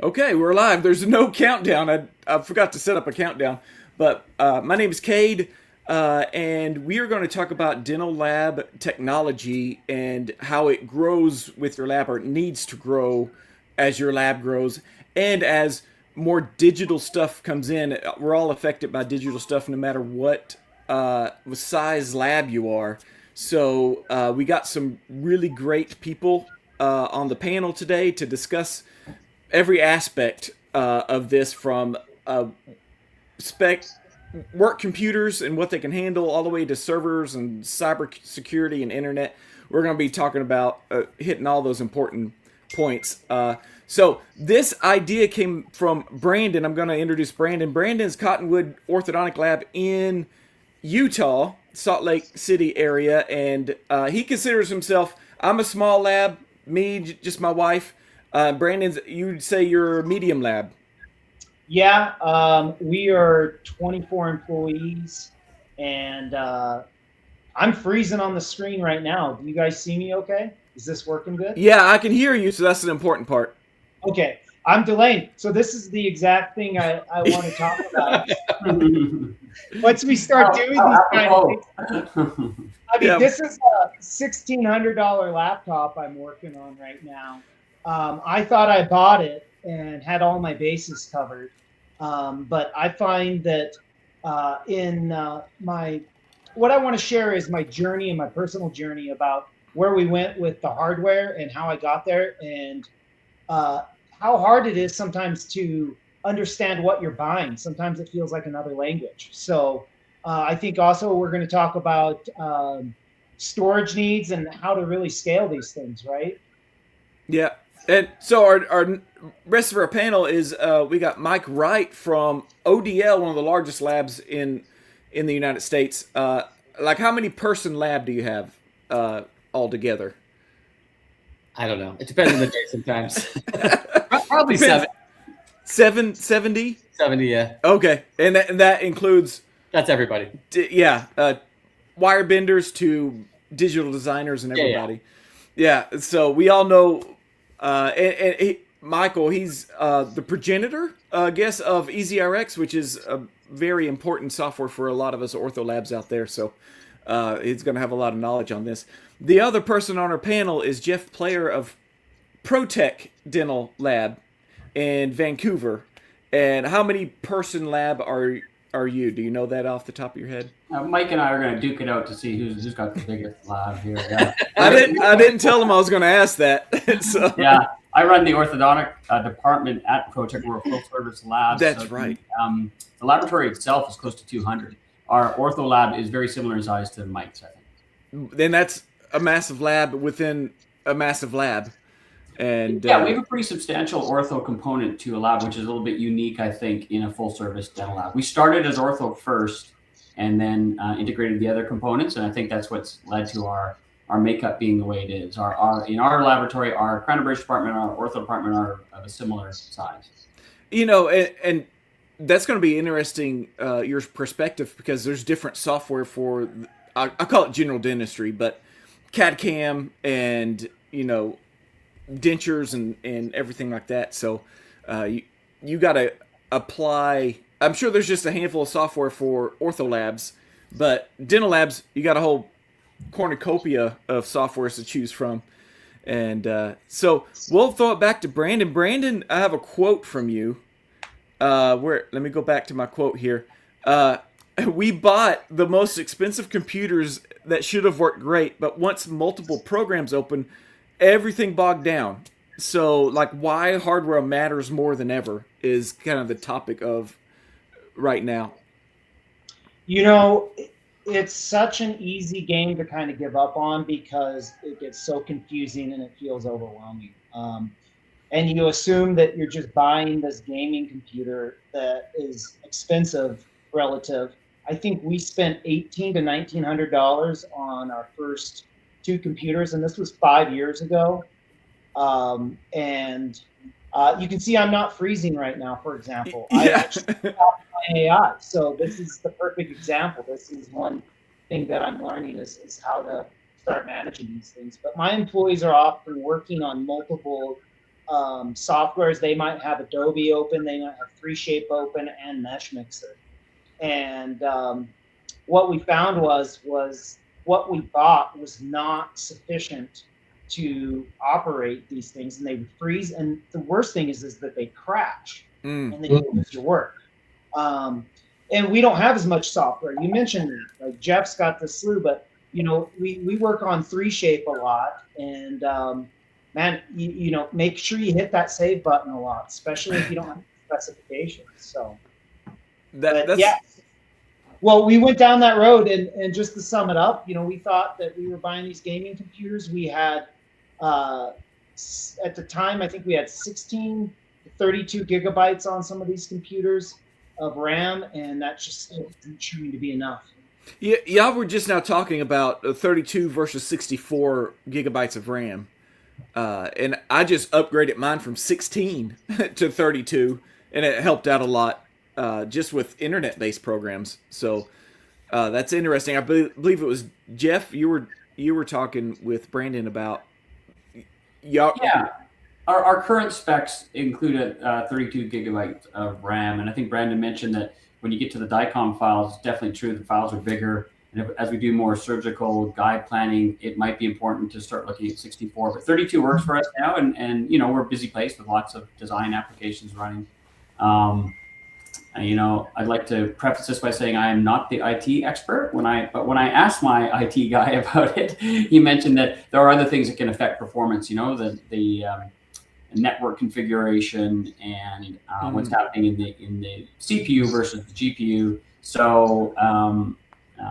Okay, we're live. There's no countdown. I forgot to set up a countdown. But my name is Cade, and we are going to talk about dental lab technology and how it grows with your lab, or it needs to grow as your lab grows. And as more digital stuff comes in, we're all affected by digital stuff no matter what size lab you are. So we got some really great people on the panel today to discuss every aspect of this from spec work computers and what they can handle all the way to servers and cyber security and internet. We're going to be talking about hitting all those important points. So this idea came from Brandon. I'm going to introduce Brandon. Brandon's Cottonwood Orthodontic Lab in Utah, Salt Lake City area, and he considers himself. I'm a small lab, just my wife. Brandon's, you'd say you're a medium lab. Yeah, we are 24 employees, and I'm freezing on the screen right now. Do you guys see me okay? Is this working good? Yeah, I can hear you, so that's an important part. Okay, I'm delaying. So this is the exact thing I want to talk about. Once we start doing these kind of things, I mean, this is a $1,600 laptop I'm working on right now. I thought I bought it and had all my bases covered. But I find that what I want to share is my journey and my personal journey about where we went with the hardware and how I got there, and how hard it is sometimes to understand what you're buying. Sometimes it feels like another language. So I think also we're going to talk about storage needs and how to really scale these things, right? Yeah. And so our rest of our panel is we got Mike Wright from ODL, one of the largest labs in the United States. Like, how many person lab do you have altogether? I don't know. It depends on the day sometimes. Probably depends. 70? 70, yeah. Okay. And that includes... That's everybody. Wire benders to digital designers and everybody. Yeah. So we all know... Michael, he's the progenitor, I guess, of EasyRx, which is a very important software for a lot of us ortho labs out there. So he's going to have a lot of knowledge on this. The other person on our panel is Jeff Player of ProTech Dental Lab in Vancouver. And how many person lab are you? Do you know that off the top of your head? Mike and I are going to duke it out to see who's got the biggest lab here. Yeah. I didn't tell him I was going to ask that. So. Yeah, I run the orthodontic department at ProTech. We're a full service lab. That's right. The laboratory itself is close to 200. Our ortho lab is very similar in size to Mike's, I think. Then that's a massive lab within a massive lab. And yeah, we have a pretty substantial ortho component to a lab, which is a little bit unique, I think, in a full service dental lab. We started as ortho first and then integrated the other components. And I think that's what's led to our makeup being the way it is. In our laboratory, our crown and bridge department, our ortho department are of a similar size. You know, and that's going to be interesting, your perspective, because there's different software for, I call it general dentistry, but CAD-CAM and, dentures and everything like that. So you got to apply. I'm sure there's just a handful of software for ortho labs, but dental labs, you got a whole cornucopia of softwares to choose from. And so we'll throw it back to Brandon. Brandon, I have a quote from you. Let me go back to my quote here. We bought the most expensive computers that should have worked great, but once multiple programs open, everything bogged down. So, like, why hardware matters more than ever is kind of the topic of right now. It's such an easy game to kind of give up on because it gets so confusing and it feels overwhelming. And you assume that you're just buying this gaming computer that is expensive relative. I think we spent $1,800 to $1,900 on our first two computers, and this was 5 years ago. And you can see I'm not freezing right now, for example. Yeah. I actually stopped my AI. So this is the perfect example. This is one thing that I'm learning is how to start managing these things. But my employees are often working on multiple softwares. They might have Adobe open, they might have 3Shape open, and Mesh Mixer. And what we found was what we thought was not sufficient to operate these things, and they would freeze. And the worst thing is that they crash, and then you lose your work. And we don't have as much software. You mentioned that, like Jeff's got the slew, but we work on 3Shape a lot, and man, make sure you hit that save button a lot, especially if you don't have specifications. So that's yeah. Well, we went down that road, and just to sum it up, we thought that we were buying these gaming computers. We had, at the time, I think we had 16 to 32 gigabytes on some of these computers of RAM, and that just didn't seem to be enough. Yeah, y'all were just now talking about 32 versus 64 gigabytes of RAM. And I just upgraded mine from 16 to 32, and it helped out a lot just with internet-based programs. So that's interesting. I believe it was Jeff. You were talking with Brandon about y'all. Yeah, our current specs include a 32 gigabytes of RAM, and I think Brandon mentioned that when you get to the DICOM files, it's definitely true. The files are bigger. And as we do more surgical guide planning, it might be important to start looking at 64. But 32 works for us now, and we're a busy place with lots of design applications running. I'd like to preface this by saying I am not the IT expert. But when I asked my IT guy about it, he mentioned that there are other things that can affect performance. The network configuration and what's happening in the CPU versus the GPU. So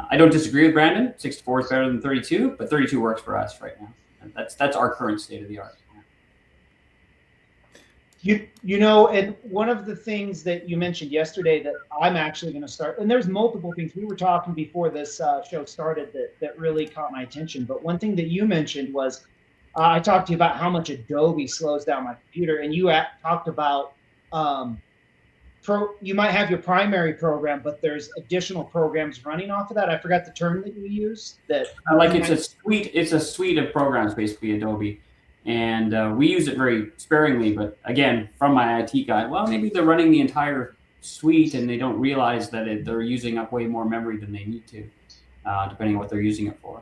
I don't disagree with Brandon. 64 is better than 32, but 32 works for us right now. And that's our current state of the art. And one of the things that you mentioned yesterday that I'm actually going to start, and there's multiple things we were talking before this show started that really caught my attention. But one thing that you mentioned was I talked to you about how much Adobe slows down my computer, and you talked about you might have your primary program, but there's additional programs running off of that. I forgot the term that you used. It's a suite. It's a suite of programs, basically Adobe, and we use it very sparingly. But again, from my IT guy, well, maybe they're running the entire suite and they don't realize that they're using up way more memory than they need to, depending on what they're using it for.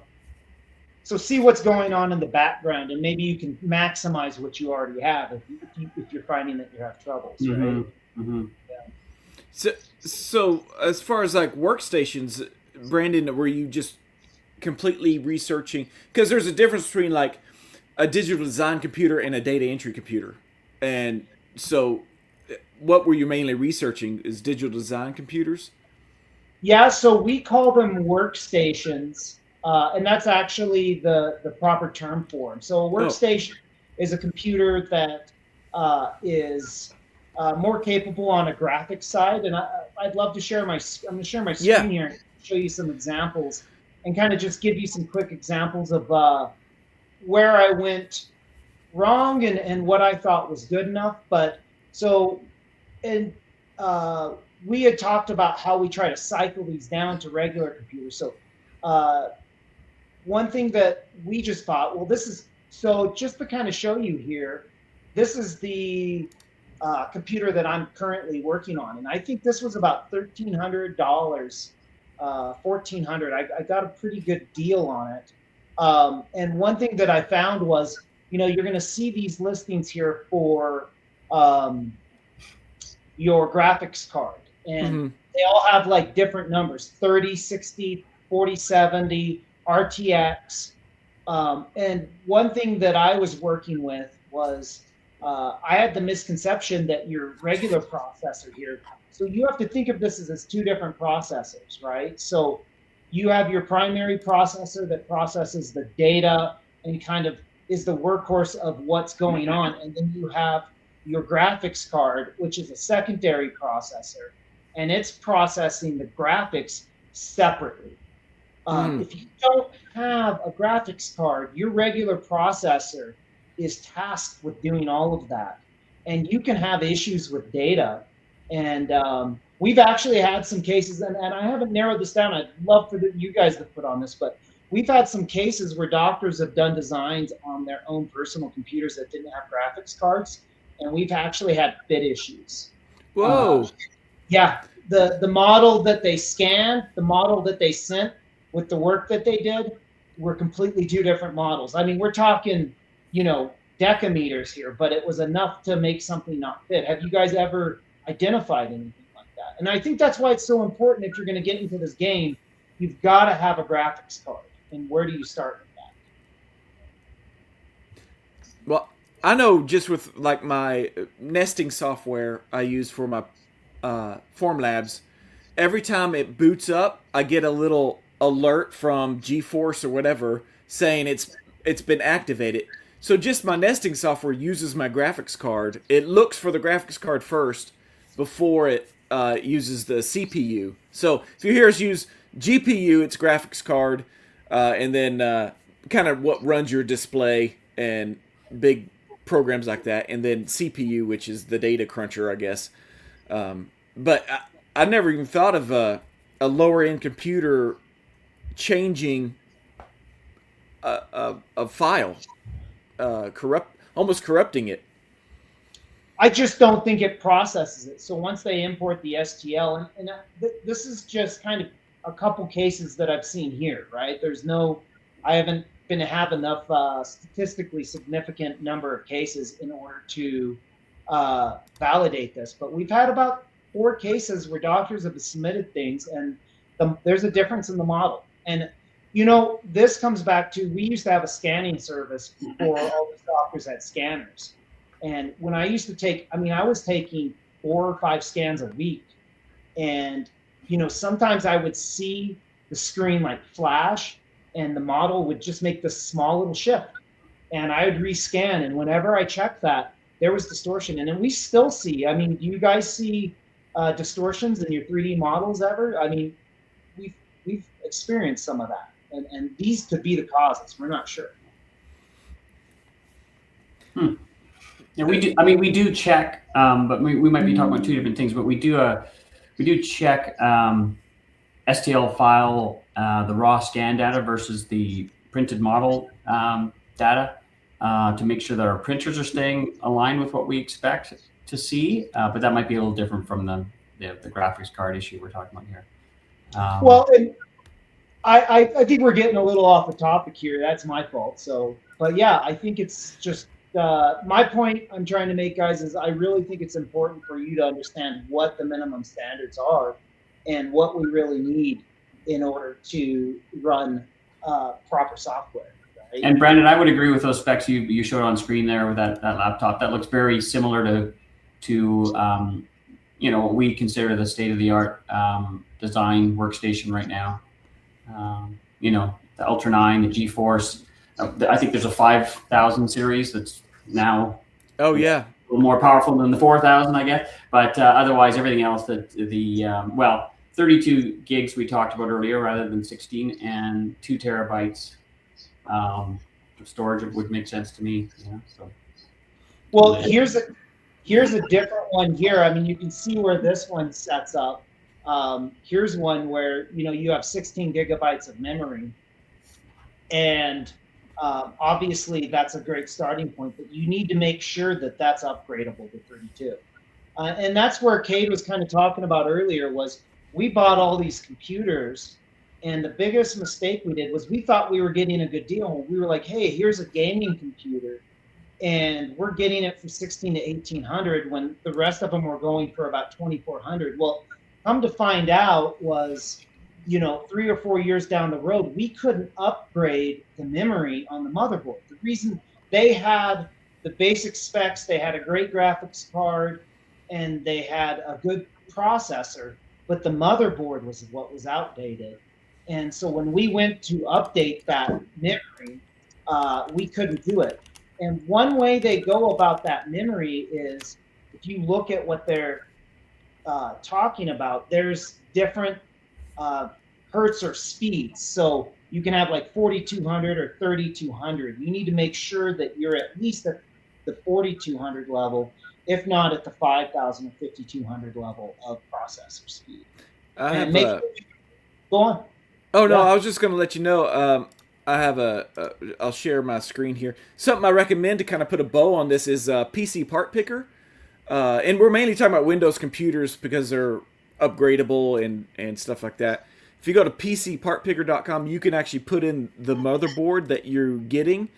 So see what's going on in the background, and maybe you can maximize what you already have if you're finding that you have troubles, right? Mm-hmm. Yeah. So as far as like workstations, Brandon, were you just completely researching? Because there's a difference between like a digital design computer and a data entry computer. And so what were you mainly researching? Is digital design computers? Yeah, so we call them workstations. And that's actually the proper term for them. So a workstation is a computer that is more capable on a graphics side. And I'd love to share I'm going to share my screen here and show you some examples and kind of just give you some quick examples of where I went wrong and what I thought was good enough. But we had talked about how we try to cycle these down to regular computers. So one thing that we just thought, just to kind of show you here, this is the computer that I'm currently working on. And I think this was about $1,300, $1,400. I got a pretty good deal on it. And one thing that I found was, you're going to see these listings here for your graphics card. And they all have like different numbers, 30, 60, 40, 70, RTX. And one thing that I was working with was I had the misconception that your regular processor here, so you have to think of this as two different processors, right? So you have your primary processor that processes the data and kind of is the workhorse of what's going on. And then you have your graphics card, which is a secondary processor, and it's processing the graphics separately. If you don't have a graphics card, your regular processor is tasked with doing all of that. And you can have issues with data. And we've actually had some cases, and I haven't narrowed this down. I'd love for you guys to put on this, but we've had some cases where doctors have done designs on their own personal computers that didn't have graphics cards, and we've actually had fit issues. Whoa. Yeah, the model that they scanned, the model that they sent with the work that they did were completely two different models. I mean, we're talking, decameters here, but it was enough to make something not fit. Have you guys ever identified anything like that? And I think that's why it's so important if you're going to get into this game, you've got to have a graphics card. And where do you start with that? Well, I know just with like my nesting software I use for my Formlabs, every time it boots up, I get a little alert from GeForce or whatever saying it's been activated. So just my nesting software uses my graphics card. It looks for the graphics card first before it uses the CPU. So if you hear us use GPU, it's graphics card, and then kind of what runs your display and big programs like that, and then CPU, which is the data cruncher, I guess. But I never even thought of a lower end computer changing a file, almost corrupting it. I just don't think it processes it. So once they import the STL, and this is just kind of a couple cases that I've seen here, right? I haven't been to have enough statistically significant number of cases in order to validate this. But we've had about 4 cases where doctors have submitted things, and there's a difference in the model. And this comes back to, we used to have a scanning service before all the doctors had scanners. And when I used to I was taking 4 or 5 scans a week. And, sometimes I would see the screen like flash, and the model would just make this small little shift. And I would rescan. And whenever I checked that, there was distortion. And then we still see, do you guys see distortions in your 3D models ever? I mean, we've experienced some of that. And these could be the causes. We're not sure. Yeah, we do. I mean, we do check, but we might be talking about 2 different things. But we do check STL file, the raw scan data versus the printed model data to make sure that our printers are staying aligned with what we expect to see. But that might be a little different from the graphics card issue we're talking about here. Well, and I think we're getting a little off the topic here. That's my fault. So, but yeah, I think it's just my point I'm trying to make, guys, is I really think it's important for you to understand what the minimum standards are and what we really need in order to run proper software. Right? And Brandon, I would agree with those specs you showed on screen there with that laptop. That looks very similar to what we consider the state-of-the-art design workstation right now. The Ultra 9, the GeForce. I think there's a 5000 series that's now a little more powerful than the 4000, I guess. But otherwise, everything else, the 32 gigs we talked about earlier rather than 16, and 2 terabytes of storage would make sense to me. So. Well, here's a different one here. I mean, you can see where this one sets up. Here's one where you have 16 gigabytes of memory, and obviously that's a great starting point, but you need to make sure that that's upgradable to 32. And that's where Cade was kind of talking about earlier, was we bought all these computers, and the biggest mistake we did was we thought we were getting a good deal. We were like, hey, here's a gaming computer, and we're getting it for $1,600 to $1,800 when the rest of them were going for about $2,400. Well, come to find out was, 3 or 4 years down the road, we couldn't upgrade the memory on the motherboard. The reason, they had the basic specs, they had a great graphics card, and they had a good processor, but the motherboard was what was outdated. And so when we went to update that memory, we couldn't do it. And one way they go about that memory is, if you look at what they're talking about, there's different hertz or speeds. So you can have like 4200 or 3200. You need to make sure that you're at least at the 4200 level, if not at the 5000 or 5200 level of processor speed. Go on. Oh Oh no, yeah. I was just going to let you know. I have I'll share my screen here. Something I recommend to kind of put a bow on this is PC Part Picker. And we're mainly talking about Windows computers because they're upgradable and stuff like that. If you go to PCPartPicker.com, you can actually put in the motherboard that you're getting.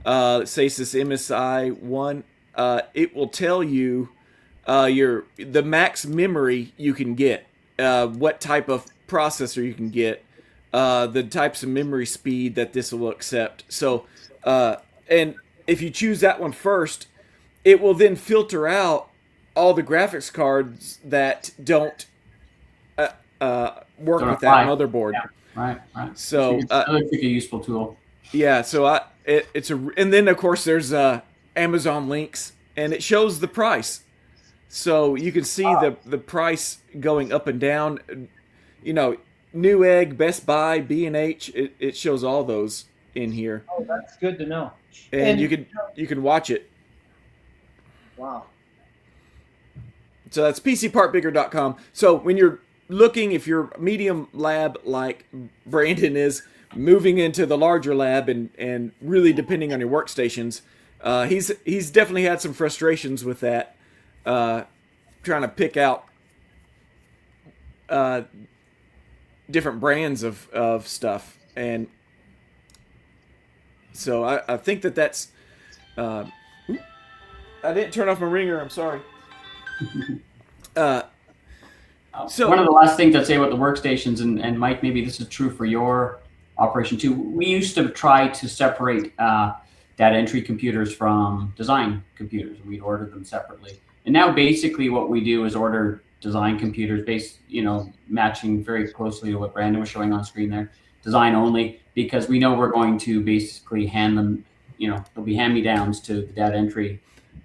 Let's say it's this MSI one. It will tell you the max memory you can get, what type of processor you can get, the types of memory speed that this will accept. So, and if you choose that one first, it will then filter out all the graphics cards that don't work with that motherboard. Yeah. Right. So I think a useful tool. Yeah, so and then of course there's Amazon links, and it shows the price, so you can see the price going up and down. You know, Newegg, Best Buy, B&H. It shows all those in here. Oh, that's good to know. And you can watch it. Wow. So that's PCPartBigger.com. So when you're looking, if you're medium lab like Brandon is, moving into the larger lab and really depending on your workstations, he's definitely had some frustrations with that, trying to pick out different brands of stuff. And so I think that's I didn't turn off my ringer, I'm sorry. So one of the last things I'd say about the workstations, and Mike, maybe this is true for your operation too. We used to try to separate data entry computers from design computers. We'd order them separately. And now basically what we do is order design computers matching very closely to what Brandon was showing on screen there, design only, because we know we're going to basically hand them, there'll be hand-me-downs to the data entry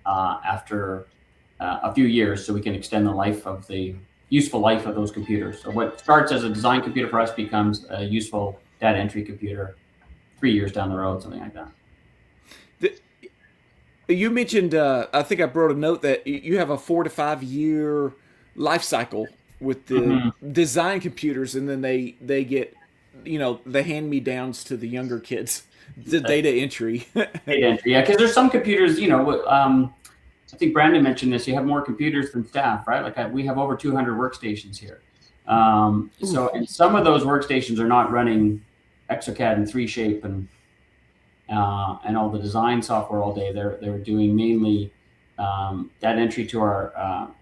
after a few years, so we can extend the useful life of those computers. So what starts as a design computer for us becomes a useful data entry computer 3 years down the road, something like that. You mentioned, I think I wrote a note that you have a 4 to 5 year life cycle with the design computers, and then they get, the hand-me-downs to the younger kids, the data entry. Data entry, yeah, because there's some computers, I think Brandon mentioned this, you have more computers than staff, right? Like we have over 200 workstations here. And some of those workstations are not running Exocad and 3Shape and all the design software all day. They're doing mainly data entry to our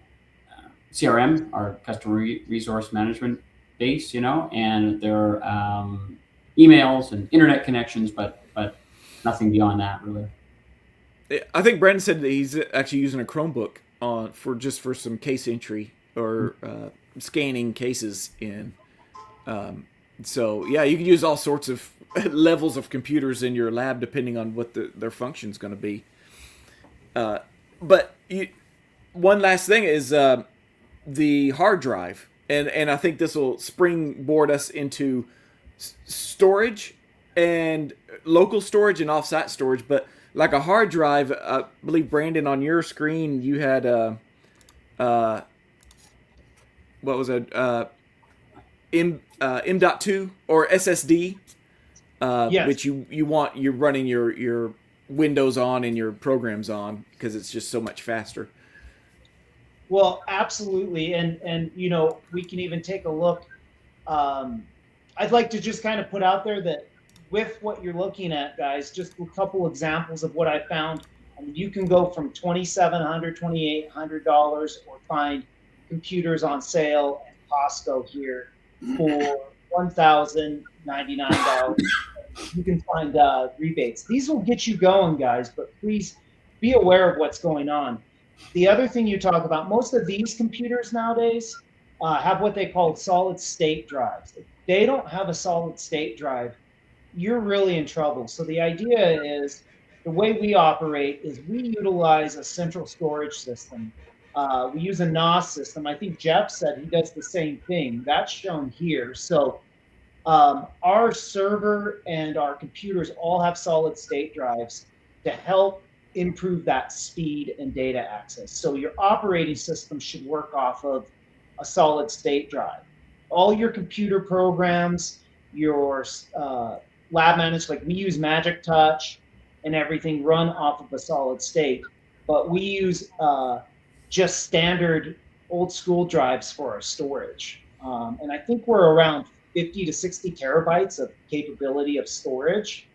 CRM, our customer resource management base, and their emails and internet connections, but nothing beyond that really. I think Brandon said that he's actually using a Chromebook for some case entry or scanning cases in. So yeah, you can use all sorts of levels of computers in your lab depending on what their function is going to be. But one last thing is the hard drive, and I think this will springboard us into storage and local storage and offsite storage, but like a hard drive, I believe, Brandon, on your screen, you had what was it? M.2 or SSD, yes. which you're running your Windows on and your programs on because it's just so much faster. Well, absolutely, and we can even take a look. I'd like to just kind of put out there that with what you're looking at, guys, just a couple examples of what I found. I mean, you can go from $2,700, $2,800, or find computers on sale at Costco here for $1,099. You can find rebates. These will get you going, guys, but please be aware of what's going on. The other thing you talk about, most of these computers nowadays have what they call solid state drives. If they don't have a solid state drive, you're really in trouble. So the idea is, the way we operate is we utilize a central storage system. We use a NOS system. I think Jeff said he does the same thing. That's shown here. So our server and our computers all have solid state drives to help improve that speed and data access. So your operating system should work off of a solid state drive. All your computer programs, your lab managed, like we use Magic Touch and everything run off of a solid state, but we use just standard old school drives for our storage. And I think we're around 50 to 60 terabytes of capability of storage.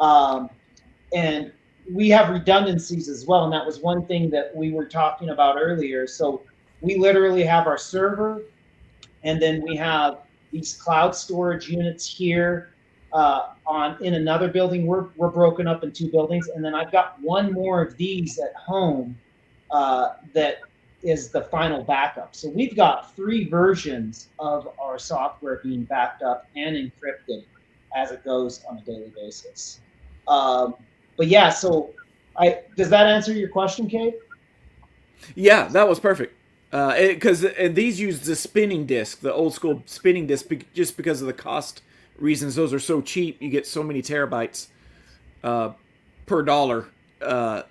And we have redundancies as well. And that was one thing that we were talking about earlier. So we literally have our server, and then we have these cloud storage units here in another building. We're broken up in 2 buildings. And then I've got one more of these at home that is the final backup. So we've got 3 versions of our software being backed up and encrypted as it goes on a daily basis. But yeah, so does that answer your question, Kate? Yeah, that was perfect. Because these use the spinning disc, the old school spinning disc, just because of the cost reasons. Those are so cheap. You get so many terabytes per dollar. But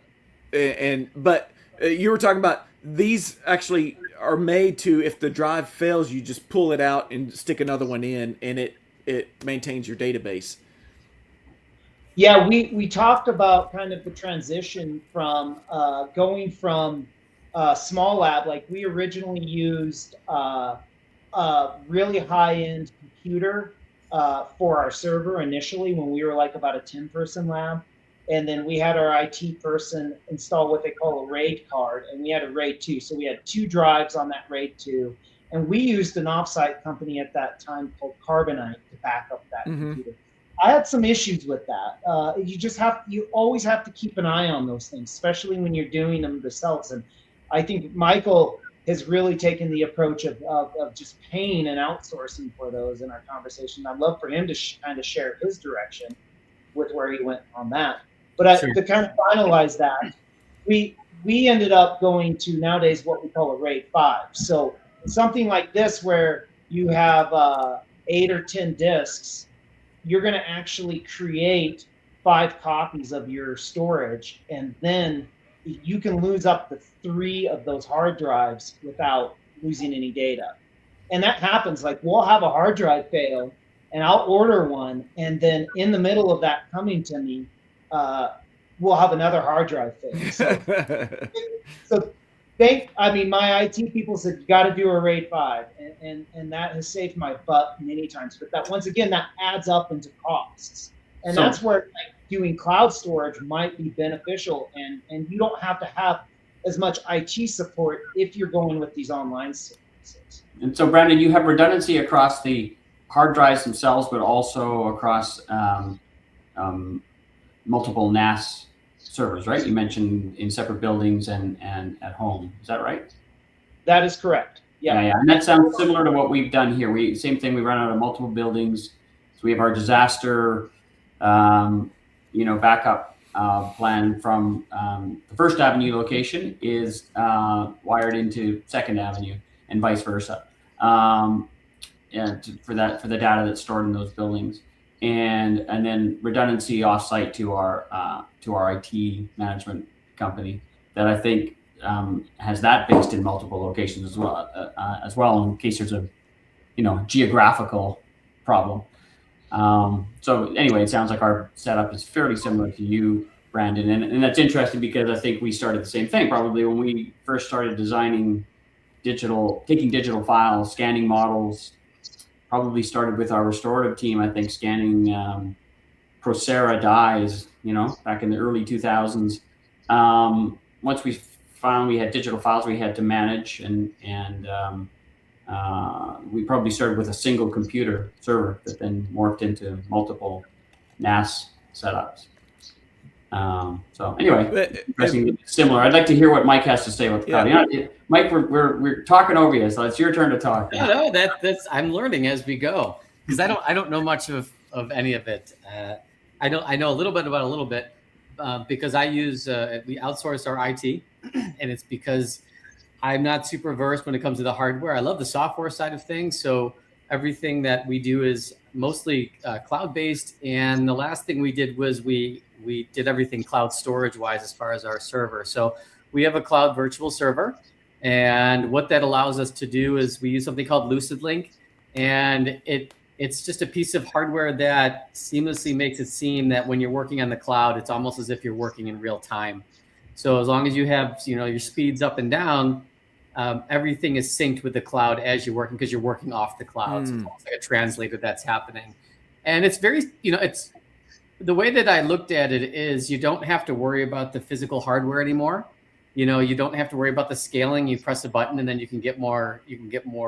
you were talking about these actually are made to, if the drive fails, you just pull it out and stick another one in, and it maintains your database. Yeah, we talked about kind of the transition from going from small lab. Like we originally used a really high-end computer for our server initially when we were like about a 10-person lab. And then we had our IT person install what they call a RAID card, and we had a RAID 2. So we had 2 drives on that RAID 2. And we used an offsite company at that time called Carbonite to back up that computer. I had some issues with that. You always have to keep an eye on those things, especially when you're doing them yourselves. And I think Michael has really taken the approach of just paying and outsourcing for those in our conversation. I'd love for him to kind of share his direction with where he went on that. But to kind of finalize that, we ended up going to nowadays what we call a RAID 5. So something like this where you have 8 or 10 disks, you're going to actually create 5 copies of your storage, and then you can lose up to 3 of those hard drives without losing any data. And that happens. Like we'll have a hard drive fail, and I'll order one, and then in the middle of that coming to me, we'll have another hard drive fail. My IT people said you got to do a RAID 5, and that has saved my butt many times. But that once again, that adds up into costs, and that's where doing cloud storage might be beneficial, and you don't have to have as much IT support if you're going with these online services. And so, Brandon, you have redundancy across the hard drives themselves, but also across multiple NAS servers, right? You mentioned in separate buildings and at home. Is that right? That is correct. Yeah. And that sounds similar to what we've done here. Same thing. We run out of multiple buildings. So we have our disaster, backup plan from the First Avenue location is wired into Second Avenue and vice versa. For the data that's stored in those buildings, and then redundancy offsite to our IT management company that I think has that based in multiple locations as well in case there's a geographical problem. So anyway, it sounds like our setup is fairly similar to you, Brandon, and that's interesting because I think we started the same thing probably when we first started designing taking digital files, scanning models. Probably started with our restorative team, I think, scanning Procera dies, back in the early 2000s. Once we found we had digital files we had to manage, and we probably started with a single computer server that then morphed into multiple NAS setups. So anyway, similar. I'd like to hear what Mike has to say about the cloud. Mike, we're talking over you, so it's your turn to talk. No, that's I'm learning as we go because I don't know much of any of it. I know a little bit about a little bit because we outsource our IT, and it's because I'm not super versed when it comes to the hardware. I love the software side of things, so everything that we do is mostly cloud-based. And the last thing we did was we did everything cloud storage-wise as far as our server. So we have a cloud virtual server, and what that allows us to do is we use something called LucidLink, and it it's just a piece of hardware that seamlessly makes it seem that when you're working on the cloud, it's almost as if you're working in real time. So as long as you have, your speeds up and down, everything is synced with the cloud as you're working, because you're working off the cloud. So it's almost like a translator that's happening. And it's very, it's the way that I looked at it is you don't have to worry about the physical hardware anymore. You don't have to worry about the scaling. You press a button and then you can get more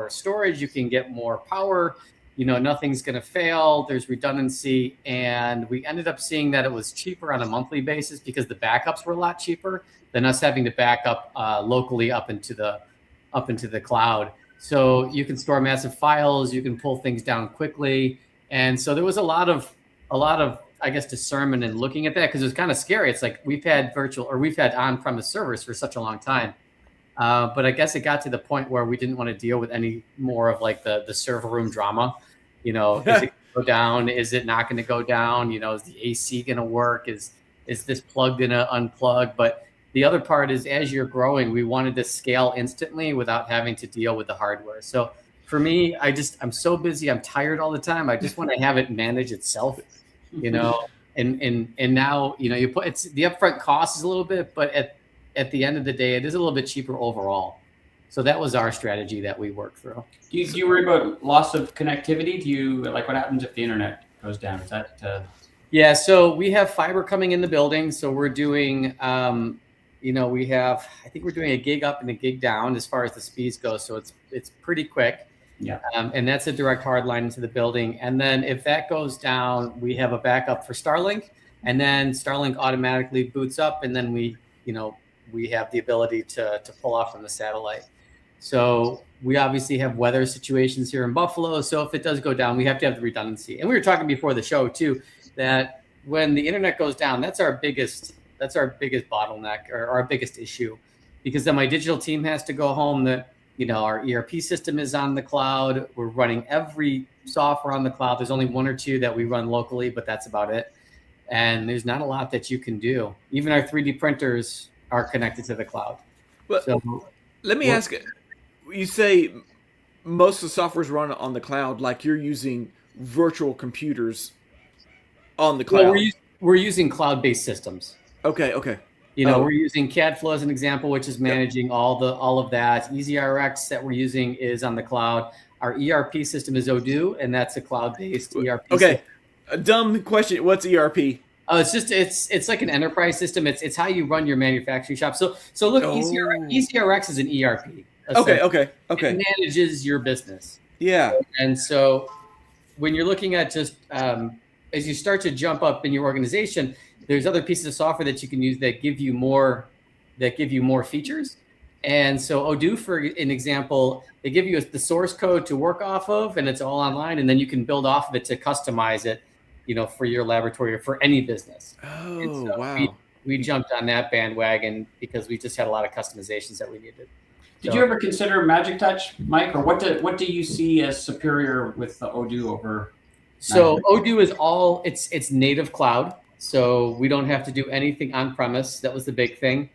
storage, you can get more power. Nothing's going to fail. There's redundancy. And we ended up seeing that it was cheaper on a monthly basis because the backups were a lot cheaper than us having to back up locally up into the cloud. So you can store massive files, you can pull things down quickly. And so there was a lot of, I guess, discernment in looking at that, because it was kind of scary. It's like we've had on-premise servers for such a long time. But I guess it got to the point where we didn't want to deal with any more of like the server room drama. Is it going to go down? Is it not going to go down? Is the AC going to work? Is this plug going to unplug? But the other part is, as you're growing, we wanted to scale instantly without having to deal with the hardware. So for me, I'm so busy. I'm tired all the time. I just want to have it manage itself, and now, you put, it's the upfront cost is a little bit, but at the end of the day, it is a little bit cheaper overall. So that was our strategy that we worked through. Do you worry about loss of connectivity? Do you, like, what happens if the internet goes down? Is that? Yeah, so we have fiber coming in the building. So we're doing, I think we're doing a gig up and a gig down as far as the speeds go. So it's pretty quick. Yeah. And that's a direct hard line into the building. And then if that goes down, we have a backup for Starlink, and then Starlink automatically boots up, and then we have the ability to pull off from the satellite. So we obviously have weather situations here in Buffalo. So if it does go down, we have to have the redundancy. And we were talking before the show too, that when the internet goes down, that's our biggest bottleneck, or our biggest issue, because then my digital team has to go home. That our ERP system is on the cloud. We're running every software on the cloud. There's only one or two that we run locally, but that's about it. And there's not a lot that you can do. Even our 3D printers are connected to the cloud. But so let me ask, you say most of the software's run on the cloud, like you're using virtual computers on the cloud. Well, we're using cloud-based systems. Okay. We're using CADflow as an example, which is managing all of that. EasyRx that we're using is on the cloud. Our ERP system is Odoo, and that's a cloud-based ERP system. Okay, a dumb question. What's ERP? Oh, it's like an enterprise system. It's how you run your manufacturing shop. So look, EasyRx is an ERP. Okay. It manages your business. Yeah. And so when you're looking at just as you start to jump up in your organization, there's other pieces of software that you can use that give you more features. And so Odoo, for an example, they give you the source code to work off of, and it's all online, and then you can build off of it to customize it, for your laboratory or for any business. Oh, so wow. We jumped on that bandwagon because we just had a lot of customizations that we needed. Did you ever consider Magic Touch, Mike, or what do you see as superior with the Odoo over? So Odoo is it's native cloud. So we don't have to do anything on premise. That was the big thing.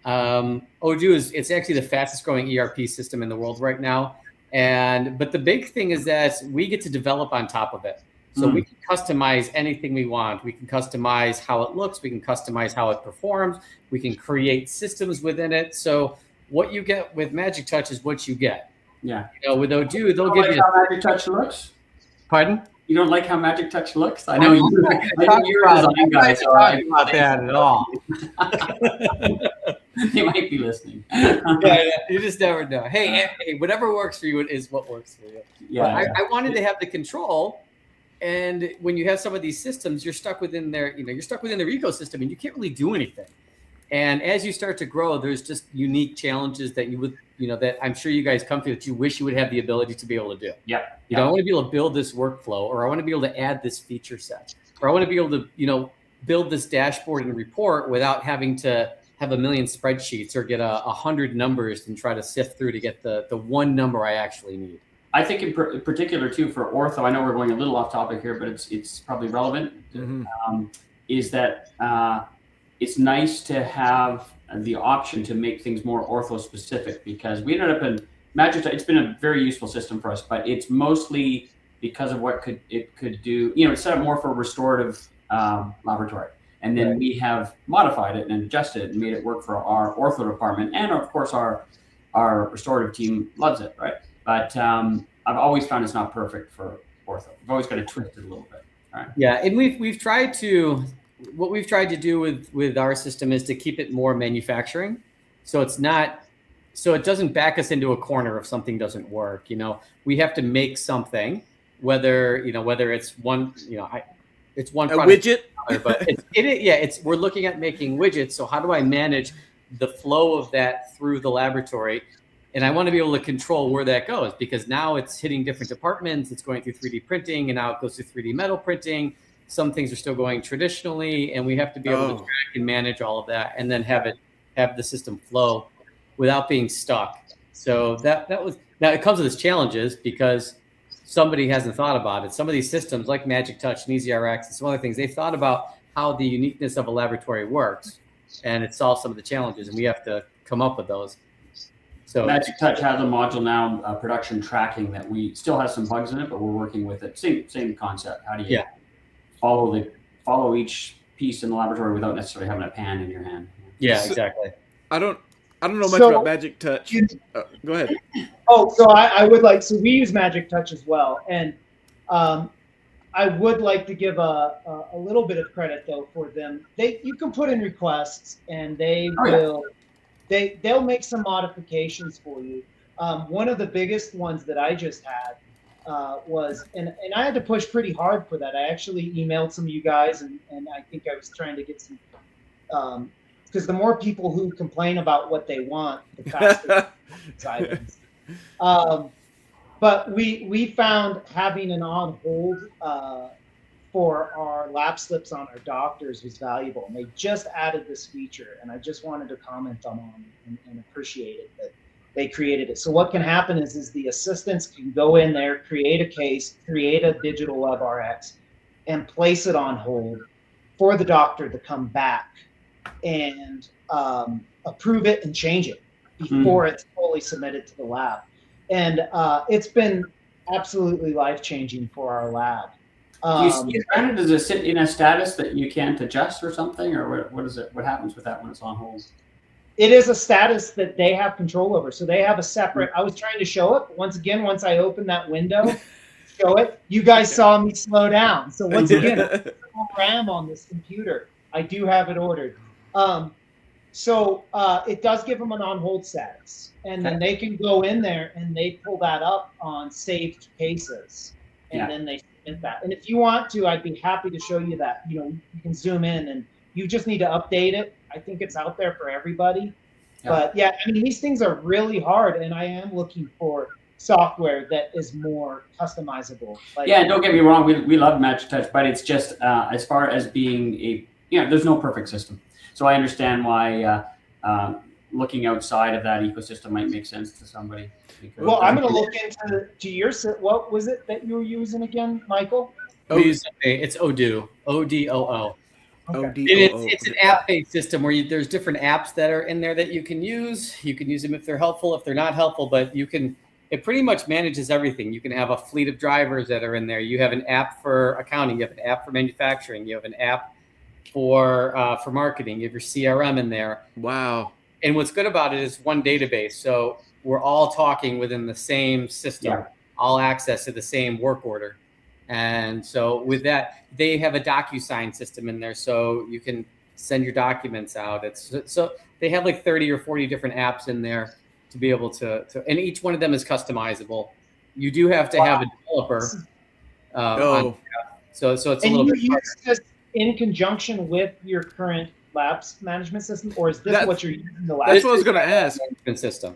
Odoo it's actually the fastest growing ERP system in the world right now. But the big thing is that we get to develop on top of it. So we can customize anything we want. We can customize how it looks. We can customize how it performs. We can create systems within it. So what you get with Magic Touch is what you get. Yeah. With Odoo, they'll give you. How Magic Touch looks? Pardon? You don't like how Magic Touch looks? I know you're a design guy, so I don't about that at all. They might be listening. Yeah, you just never know. Hey, whatever works for you is what works for you. Yeah. I wanted to have the control, and when you have some of these systems, you're stuck within their ecosystem, and you can't really do anything. And as you start to grow, there's just unique challenges that you would, that I'm sure you guys come to that you wish you would have the ability to be able to do. Yeah. I want to be able to build this workflow, or I want to be able to add this feature set, or I want to be able to, build this dashboard and report without having to have a million spreadsheets or get 100 numbers and try to sift through to get the one number I actually need. I think in particular too for ortho, I know we're going a little off topic here, but it's probably relevant. Is that it's nice to have the option to make things more ortho specific, because we ended up in Magic Touch. It's been a very useful system for us, but it's mostly because of what it could do. It's set up more for restorative laboratory. And then we have modified it and adjusted it and made it work for our ortho department. And of course, our restorative team loves it, right? But I've always found it's not perfect for ortho. I've always got to twist it a little bit. Right? Yeah, and we've tried to, what we've tried to do with our system is to keep it more manufacturing. So it's not, so it doesn't back us into a corner if something doesn't work. We have to make something, whether it's one, it's one a product, widget, but we're looking at making widgets. So how do I manage the flow of that through the laboratory? And I want to be able to control where that goes, because now it's hitting different departments. It's going through 3D printing, and now it goes through 3D metal printing. Some things are still going traditionally, and we have to be able to track and manage all of that, and then have the system flow without being stuck. So now it comes with its challenges, because somebody hasn't thought about it. Some of these systems like Magic Touch and EasyRx and some other things, they've thought about how the uniqueness of a laboratory works, and it solves some of the challenges, and we have to come up with those. So Magic Touch has a module now, production tracking, that we still have some bugs in it, but we're working with it. Same concept. How do you follow each piece in the laboratory without necessarily having a pan in your hand? Yeah, exactly. I don't know much about Magic Touch. Go ahead. Oh, so I would like, so we use Magic Touch as well. And I would like to give a little bit of credit though for them. You can put in requests and they'll make some modifications for you. One of the biggest ones that I just had was, and I had to push pretty hard for that. I actually emailed some of you guys, and I think I was trying to get some, because the more people who complain about what they want, the faster silence. But we found having an on hold for our lap slips on our doctors was valuable, and they just added this feature, and I just wanted to comment on and appreciate it that they created it. So what can happen is the assistants can go in there, create a case, create a digital WebRx, and place it on hold for the doctor to come back and approve it and change it before it's fully submitted to the lab. And it's been absolutely life-changing for our lab. Do you see it granted? Does it sit in a status that you can't adjust or something, or what is it? What happens with that when it's on hold? It is a status that they have control over. So they have a separate, I was trying to show it, but once I opened that window, show it, you guys saw me slow down. So once again, RAM on this computer, I do have it ordered. So it does give them an on-hold status, and then they can go in there and they pull that up on saved cases, and then they submit that. And if you want to, I'd be happy to show you that. You can zoom in, and you just need to update it. I think it's out there for everybody. But yeah, I mean, these things are really hard, and I am looking for software that is more customizable. Don't get me wrong, we love Magic Touch, but it's just as far as being there's no perfect system. So I understand why looking outside of that ecosystem might make sense to somebody. Well, I'm going to look into your, what was it that you were using again, Michael? It's Odoo, ODOO. Okay. It's an app-based system where there's different apps that are in there that you can use. You can use them if they're helpful, if they're not helpful, but it pretty much manages everything. You can have a fleet of drivers that are in there. You have an app for accounting. You have an app for manufacturing. You have an app for marketing. You have your CRM in there. Wow. And what's good about it is one database. So we're all talking within the same system, all access to the same work order. And so with that, they have a DocuSign system in there, so you can send your documents out. So they have like 30 or 40 different apps in there to be able to and each one of them is customizable. You do have to have a developer. So it's a little bit. And you use this in conjunction with your current labs management system, or is this what you're using the lab? That's what I was going to ask. Management system.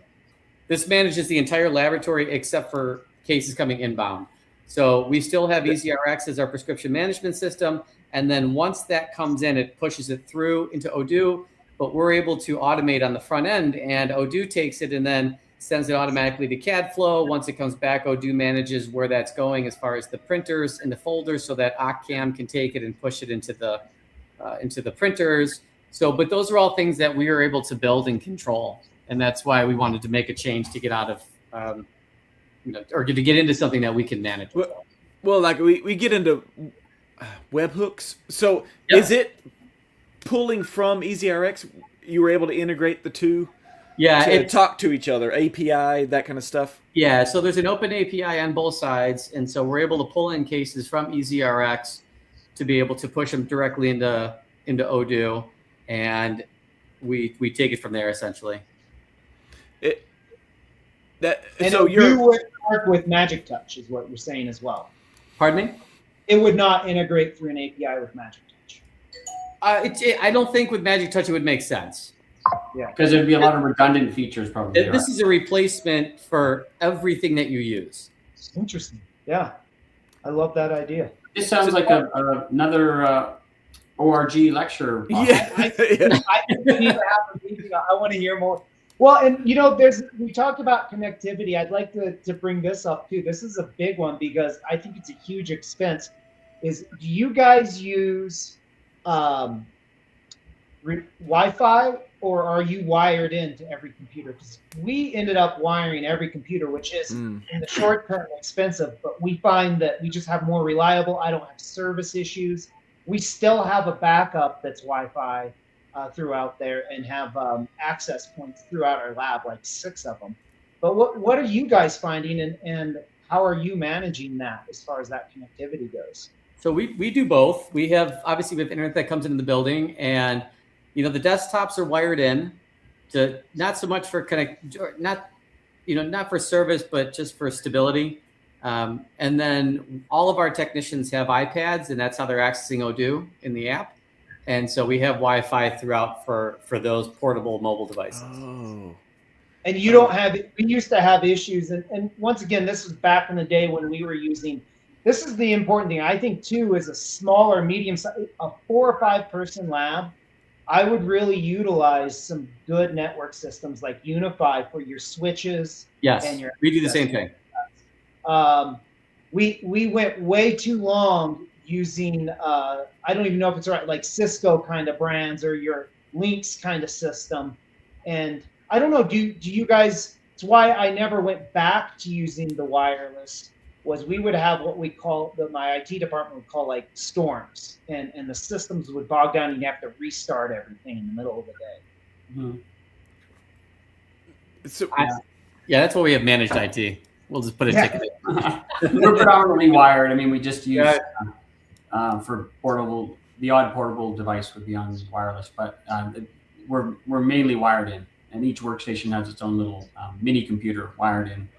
This manages the entire laboratory except for cases coming inbound. So we still have EasyRx as our prescription management system. And then once that comes in, it pushes it through into Odoo, but we're able to automate on the front end, and Odoo takes it and then sends it automatically to CAD flow. Once it comes back, Odoo manages where that's going as far as the printers and the folders, so that OccCam can take it and push it into the printers. So, but those are all things that we are able to build and control. And that's why we wanted to make a change to get out of, or to get into something that we can manage. well, like we get into webhooks. So Yep. is it pulling from EasyRx? You were able to integrate the two Yeah, to talk to each other, API, that kind of stuff. yeah. So there's an open API on both sides, and so we're able to pull in cases from EasyRx to be able to push them directly into Odoo, and we take it from there essentially. It that And so Odoo you're would work with Magic Touch, is what you're saying as well. Pardon me? It would not integrate through an API with Magic Touch. I don't think with Magic Touch it would make sense. Because there'd be a lot of redundant features probably. This is a replacement for everything that you use. Interesting. Yeah, I love that idea. This sounds like another ORG lecture. yeah. I think we need to have a meeting. I want to hear more. Well, and we talked about connectivity. I'd like to bring this up too. This is a big one because I think it's a huge expense. Do you guys use Wi-Fi, or are you wired into every computer? Because we ended up wiring every computer, which is in the short term expensive, but we find that we just have more reliable. I don't have service issues. We still have a backup that's Wi-Fi throughout there, and have access points throughout our lab, like 6 of them. But what are you guys finding, and how are you managing that as far as that connectivity goes? So we do both. We have internet that comes into the building, and the desktops are wired in to not so much for not for service, but just for stability. And then all of our technicians have iPads, and that's how they're accessing Odoo in the app. And so we have Wi-Fi throughout for those portable mobile devices. Oh. And you don't have, we used to have issues. And once again, this was back in the day when we were using, this is the important thing. I think too, is a smaller, medium, a 4 or 5 person lab, I would really utilize some good network systems like Unify for your switches. Yes, and your we do the same thing. We went way too long using, I don't even know if it's right, like Cisco kind of brands or your Lynx kind of system. And I don't know, do you guys, it's why I never went back to using the wireless, was we would have what we call, my IT department would call like storms, and the systems would bog down and you have to restart everything in the middle of the day. Mm-hmm. So, yeah, that's why we have managed IT. We'll just put a ticket in. We're predominantly wired. I mean, we just use for portable, the odd portable device would be on wireless, but we're mainly wired in, and each workstation has its own little mini computer wired in,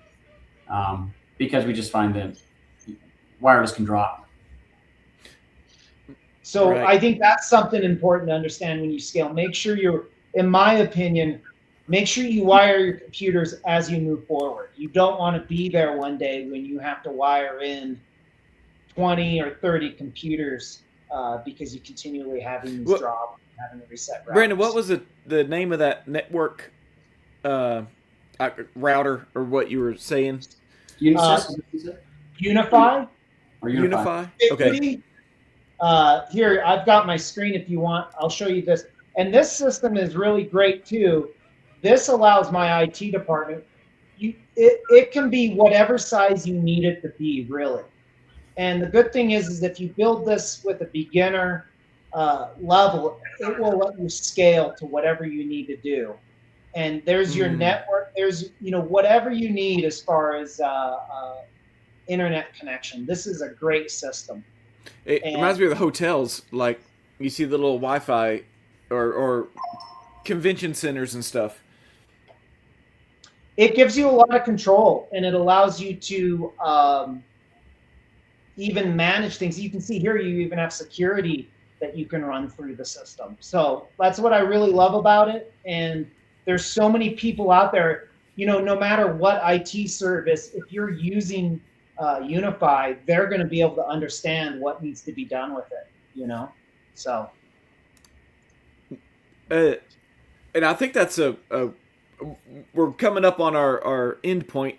because we just find that wireless can drop. So Right. I think that's something important to understand when you scale. Make sure in my opinion, make sure you wire your computers as you move forward. You don't want to be there one day when you have to wire in 20 or 30 computers because you continually having these drop, having to reset routers. Brandon, what was the name of that network router, or what you were saying? Unisys? Unify. Or Unify? Okay. Here, I've got my screen if you want. I'll show you this. And this system is really great too. This allows my IT department, it can be whatever size you need it to be, really. And the good thing is if you build this with a beginner level, it will let you scale to whatever you need to do. And there's your network, there's, whatever you need as far as internet connection. This is a great system. It reminds me of the hotels, like you see the little Wi-Fi or convention centers and stuff. It gives you a lot of control, and it allows you to even manage things. You can see here, you even have security that you can run through the system. So that's what I really love about it. And there's so many people out there, no matter what IT service, if you're using Unify, they're going to be able to understand what needs to be done with it, so. And I think that's we're coming up on our end point,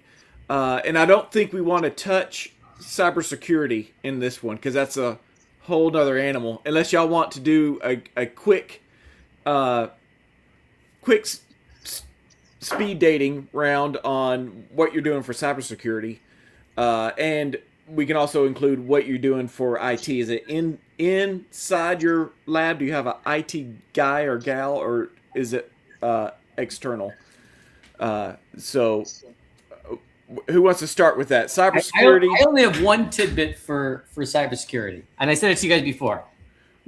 and I don't think we want to touch cybersecurity in this one, because that's a whole nother animal, unless y'all want to do a quick speed dating round on what you're doing for cybersecurity. And we can also include what you're doing for IT. Is it inside your lab? Do you have an IT guy or gal, or is it external? So who wants to start with that? Cybersecurity. I only have one tidbit for cybersecurity, and I said it to you guys before.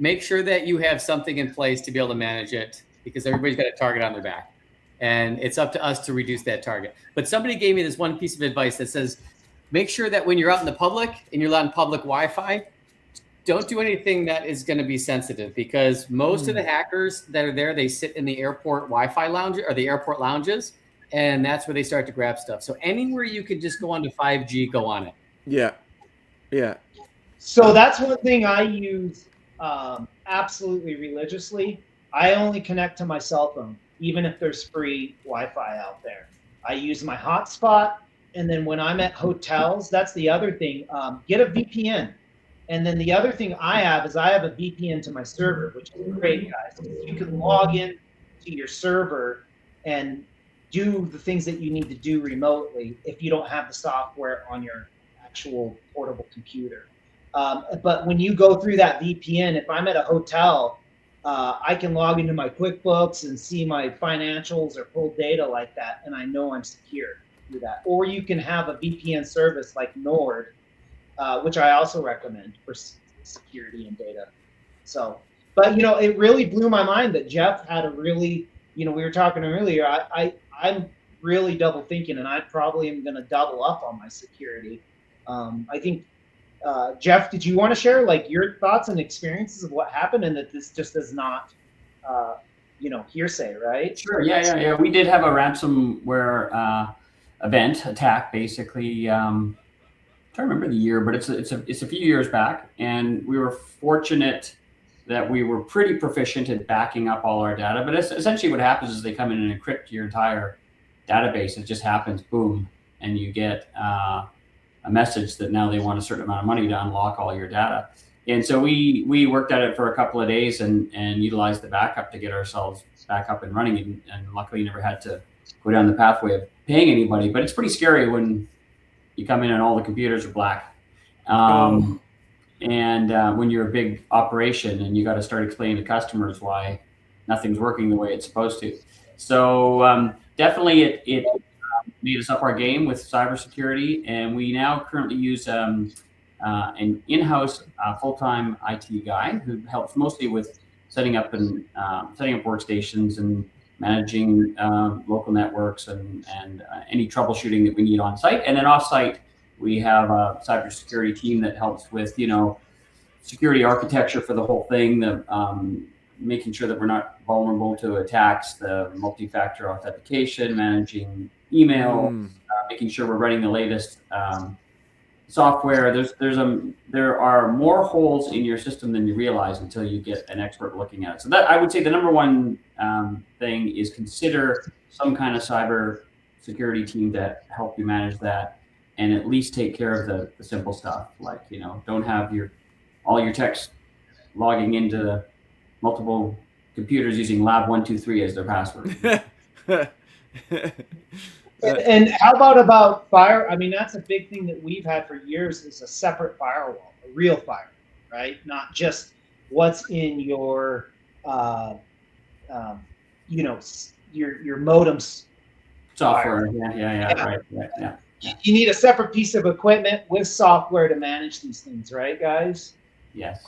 Make sure that you have something in place to be able to manage it, because everybody's got a target on their back, and it's up to us to reduce that target. But somebody gave me this one piece of advice that says, make sure that when you're out in the public and you're on public Wi-Fi, don't do anything that is going to be sensitive, because most of the hackers that are there, they sit in the airport Wi-Fi lounge or the airport lounges, and that's where they start to grab stuff. So anywhere you could just go onto 5G, go on it. Yeah. Yeah. So that's one thing I use absolutely religiously. I only connect to my cell phone, even if there's free Wi-Fi out there. I use my hotspot, and then when I'm at hotels, that's the other thing. Get a VPN. And then the other thing I have is I have a VPN to my server, which is great, guys. You can log in to your server and do the things that you need to do remotely if you don't have the software on your actual portable computer. But when you go through that VPN, if I'm at a hotel, I can log into my QuickBooks and see my financials or pull data like that, and I know I'm secure through that. Or you can have a VPN service like Nord, which I also recommend for security and data. So, but it really blew my mind that Jeff had a really, we were talking earlier, I'm really double thinking, and I probably am going to double up on my security. I think, Jeff, did you want to share like your thoughts and experiences of what happened, and that this just is not, hearsay, right? Sure. Yeah. We did have a ransomware attack, basically. I can't remember the year, but it's a few years back, and we were fortunate that we were pretty proficient at backing up all our data. But essentially, what happens is they come in and encrypt your entire database. It just happens, boom, and you get a message that now they want a certain amount of money to unlock all your data. And so we worked at it for a couple of days and utilized the backup to get ourselves back up and running. And luckily, never had to go down the pathway of paying anybody. But it's pretty scary when you come in and all the computers are black. And when you're a big operation and you got to start explaining to customers why nothing's working the way it's supposed to. So definitely it made us up our game with cybersecurity, and we now currently use an in-house full-time IT guy who helps mostly with setting up workstations and managing local networks and any troubleshooting that we need on site. And then off-site, we have a cybersecurity team that helps with, security architecture for the whole thing, making sure that we're not vulnerable to attacks, the multi-factor authentication, managing email, making sure we're running the latest software. There are more holes in your system than you realize until you get an expert looking at it. So that, I would say, the number one thing is consider some kind of cyber security team to help you manage that, and at least take care of the simple stuff, like don't have all your techs logging into multiple computers using lab 123 as their password. And how about fire? I mean, that's a big thing that we've had for years, is a separate firewall, a real firewall, right? Not just what's in your, your modem's Software. Yeah. Right. Yeah. You need a separate piece of equipment with software to manage these things, right, guys? Yes.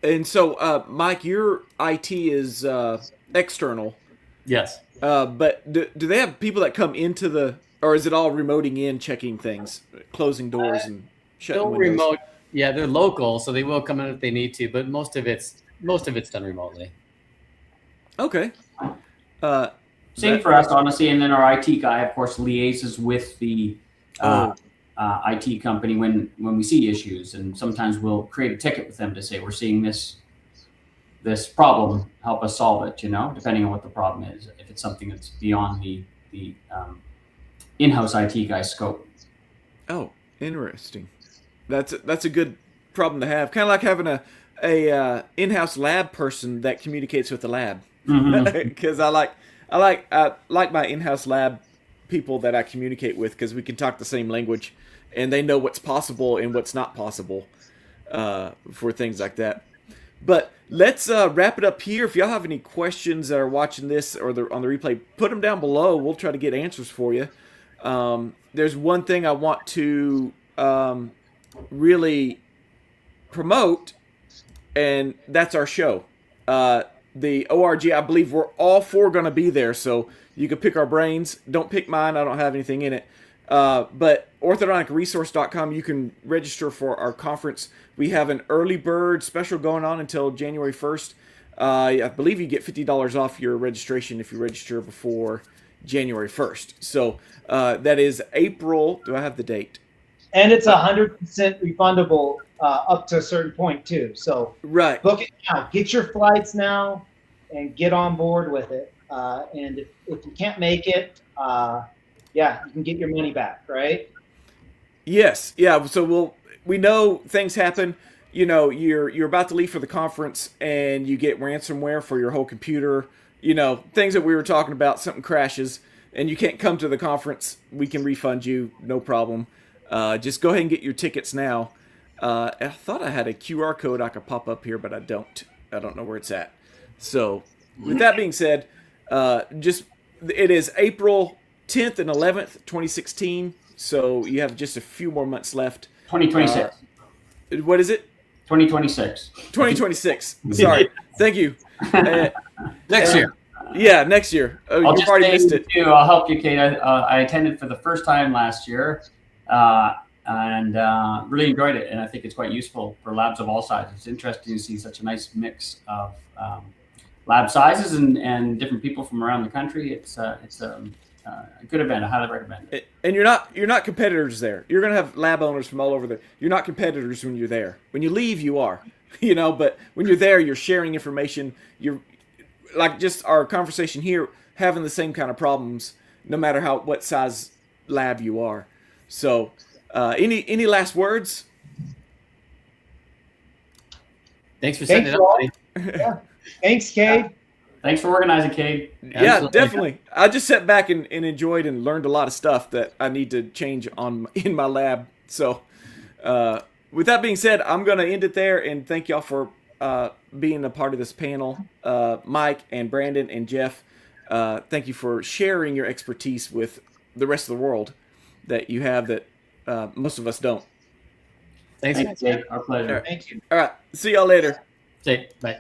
And so, Mike, your IT is external. Yes. But do they have people that come into or is it all remoting in, checking things, closing doors and shutting Still windows? remote. Yeah, they're local, so they will come in if they need to, but most of it's done remotely. Okay. Same for us, honestly. And then our IT guy, of course, liaises with the IT company when we see issues, and sometimes we'll create a ticket with them to say, we're seeing this problem, help us solve it, depending on what the problem is, if it's something that's beyond the in-house IT guy's scope. Oh, interesting. That's a good problem to have. Kind of like having a in-house lab person that communicates with the lab. Because I like my in-house lab people that I communicate with because we can talk the same language, and they know what's possible and what's not possible for things like that. But let's wrap it up here. If y'all have any questions that are watching this or on the replay, put them down below. We'll try to get answers for you. There's one thing I want to really promote, and that's our show. The ORG, I believe we're all four going to be there, so you can pick our brains. Don't pick mine. I don't have anything in it. But orthodonticresource.com, you can register for our conference. We have an early bird special going on until January 1st. I believe you get $50 off your registration if you register before January 1st. So that is April. Do I have the date? And it's 100% refundable up to a certain point too. So right, book it now. Get your flights now, and get on board with it. And if you can't make it, yeah, you can get your money back, right? Yes, yeah. So we know things happen. You know, you're about to leave for the conference, and you get ransomware for your whole computer. You know, things that we were talking about. Something crashes, and you can't come to the conference. We can refund you, no problem. Just go ahead and get your tickets now. I thought I had a QR code I could pop up here, but I don't. I don't know where it's at. So, with that being said, it is April 10th and 11th, 2016. So you have just a few more months left. 2026. What is it? 2026. 2026. Sorry. Thank you. Next year. Yeah, next year. Oh, I'll you've just already say missed it. too, I'll help you, Kate. I attended for the first time last year, and really enjoyed it. And I think it's quite useful for labs of all sizes. It's interesting to see such a nice mix of lab sizes and different people from around the country. It's a good event. I highly recommend it. And you're not competitors there. You're gonna have lab owners from all over there. You're not competitors when you're there. When you leave, you are. You know, but when you're there, you're sharing information. You're like just our conversation here, having the same kind of problems, no matter what size lab you are. So, any last words? Thanks for setting it up, buddy. Yeah. Thanks, Cade. Thanks for organizing, Kate. Yeah, Absolutely. definitely. I just sat back and enjoyed and learned a lot of stuff that I need to change in my lab. So, with that being said, I'm going to end it there and thank y'all for being a part of this panel. Mike and Brandon and Jeff, thank you for sharing your expertise with the rest of the world that you have that most of us don't. Thanks, Thanks, guys. Kate. Our pleasure. Thank you. All right. See y'all later. Say, bye.